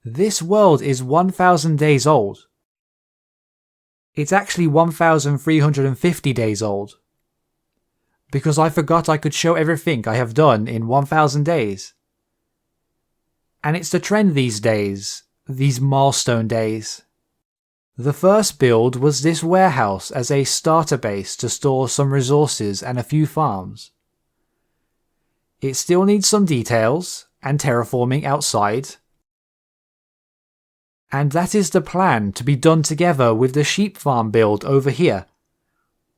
This world is 1000 days old. It's actually 1350 days old. Because I forgot I could show everything I have done in 1000 days. And it's the trend these days, these milestone days. The first build was this warehouse as a starter base to store some resources and a few farms. It still needs some details and terraforming outside. And that is the plan to be done together with the sheep farm build over here.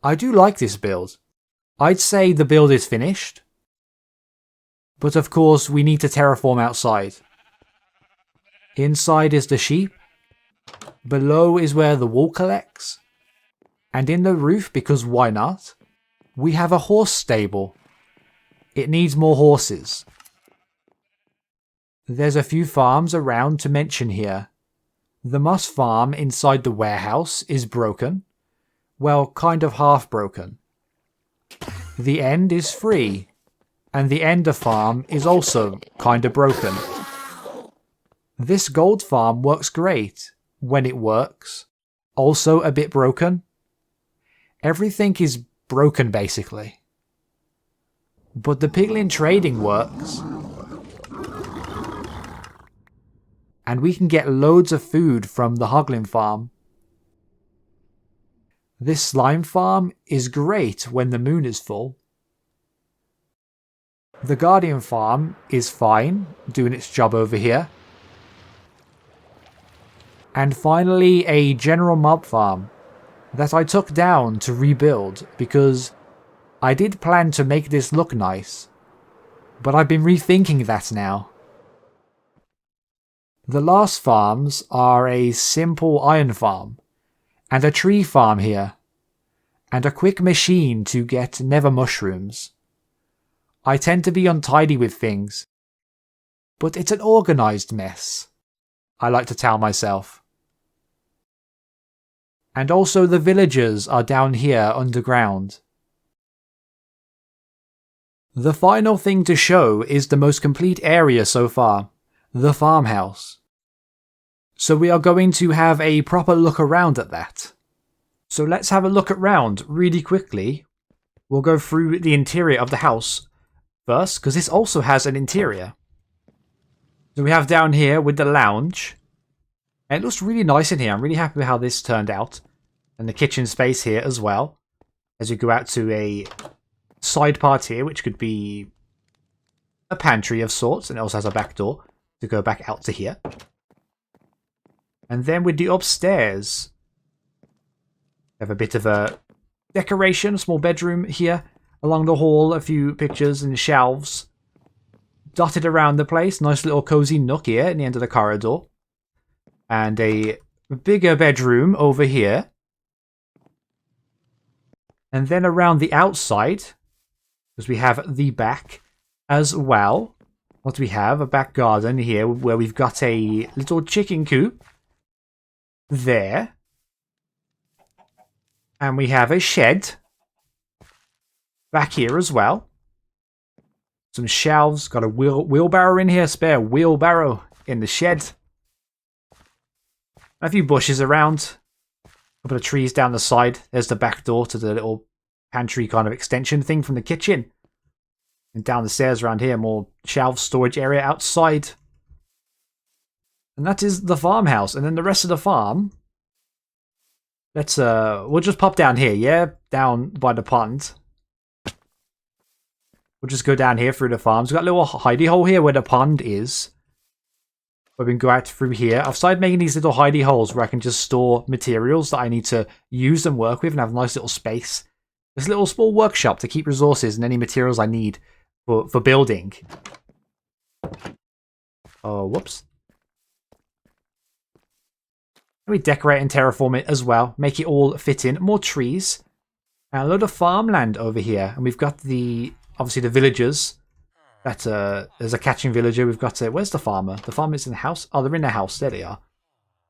I do like this build. I'd say the build is finished. But of course we need to terraform outside. Inside is the sheep. Below is where the wool collects. And in the roof, because why not, we have a horse stable. It needs more horses. There's a few farms around to mention here. The moss farm inside the warehouse is broken. Well, kind of half broken. The end is free. And the ender farm is also kind of broken. This gold farm works great. When it works. Also a bit broken. Everything is broken basically. But the piglin trading works. And we can get loads of food from the hoglin farm. This slime farm is great when the moon is full. The guardian farm is fine, doing its job over here. And finally a general mob farm that I took down to rebuild because I did plan to make this look nice, but I've been rethinking that now. The last farms are a simple iron farm, and a tree farm here, and a quick machine to get nether mushrooms. I tend to be untidy with things, but it's an organised mess, I like to tell myself. And also the villagers are down here underground. The final thing to show is the most complete area so far, the farmhouse. So we are going to have a proper look around at that. So let's have a look around really quickly. We'll go through the interior of the house first, because this also has an interior. So we have down here with the lounge. And it looks really nice in here. I'm really happy with how this turned out. And the kitchen space here as well. As you go out to a side part here, which could be a pantry of sorts. And it also has a back door to go back out to here. And then with the upstairs, we have a bit of a decoration, a small bedroom here. Along the hall, a few pictures and shelves dotted around the place. Nice little cozy nook here at the end of the corridor. And a bigger bedroom over here. And then around the outside, because we have the back as well. What do we have? A back garden here where we've got a little chicken coop. There. And we have a shed. Back here as well. Some shelves. Got a wheelbarrow in here. Spare wheelbarrow in the shed. A few bushes around. A couple of trees down the side. There's the back door to the little pantry kind of extension thing from the kitchen. And down the stairs around here, more shelf storage area outside. And that is the farmhouse. And then the rest of the farm. Let's we'll just pop down here, yeah? Down by the pond. We'll just go down here through the farms. We've got a little hidey hole here where the pond is. We can go out through here. I've started making these little hidey holes where I can just store materials that I need to use and work with and have a nice little space. This little small workshop to keep resources and any materials I need for building. Oh, whoops. We decorate and terraform it as well. Make it all fit in. More trees. And a load of farmland over here. And we've got the, obviously the villagers. There's a catching villager. We've got, where's the farmer? The farmer is in the house. Oh, they're in the house. There they are.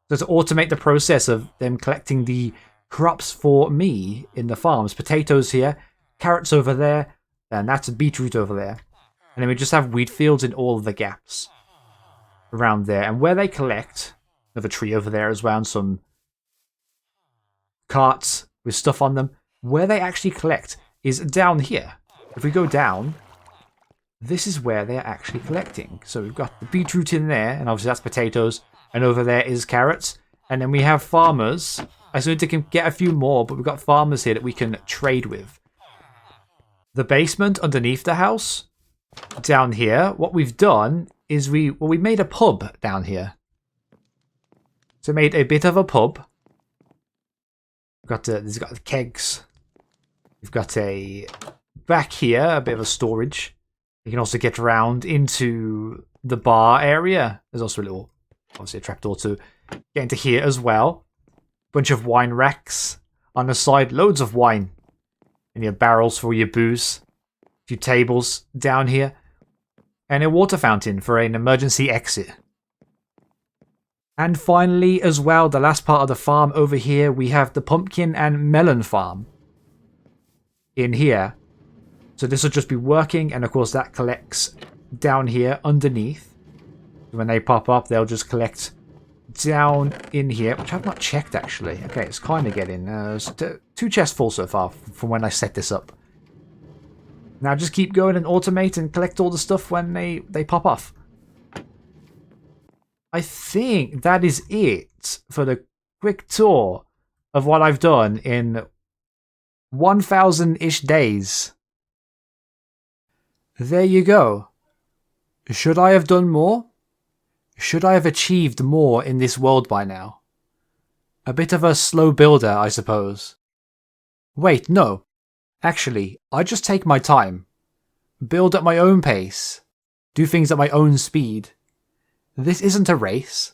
So to automate the process of them collecting the crops for me in the farms. Potatoes here. Carrots over there. And that's a beetroot over there. And then we just have wheat fields in all of the gaps. around there. And where they collect, another tree over there as well, and some carts with stuff on them. Where they actually collect is down here. If we go down, this is where they're actually collecting. So we've got the beetroot in there, and obviously that's potatoes. And over there is carrots. And then we have farmers. I assume they can get a few more, but we've got farmers here that we can trade with. The basement underneath the house, down here, what we've done is we made a pub down here. So we made a bit of a pub. We've got there's got the kegs. We've got a back here, a bit of a storage. You can also get around into the bar area. There's also a little, obviously a trapdoor to get into here as well. Bunch of wine racks on the side, loads of wine. And your barrels for your booze. A few tables down here. And a water fountain for an emergency exit. And finally, as well, the last part of the farm over here, we have the pumpkin and melon farm. In here. So this will just be working, and of course that collects down here underneath. When they pop up, they'll just collect down in here, which I've not checked actually. Okay, it's kind of getting two chests full so far from when I set this up. Now just keep going and automate and collect all the stuff when they pop off. I think that is it for the quick tour of what I've done in 1,000-ish days. There you go. Should I have done more? Should I have achieved more in this world by now? A bit of a slow builder, I suppose. Wait, no. Actually, I just take my time. Build at my own pace. Do things at my own speed. This isn't a race.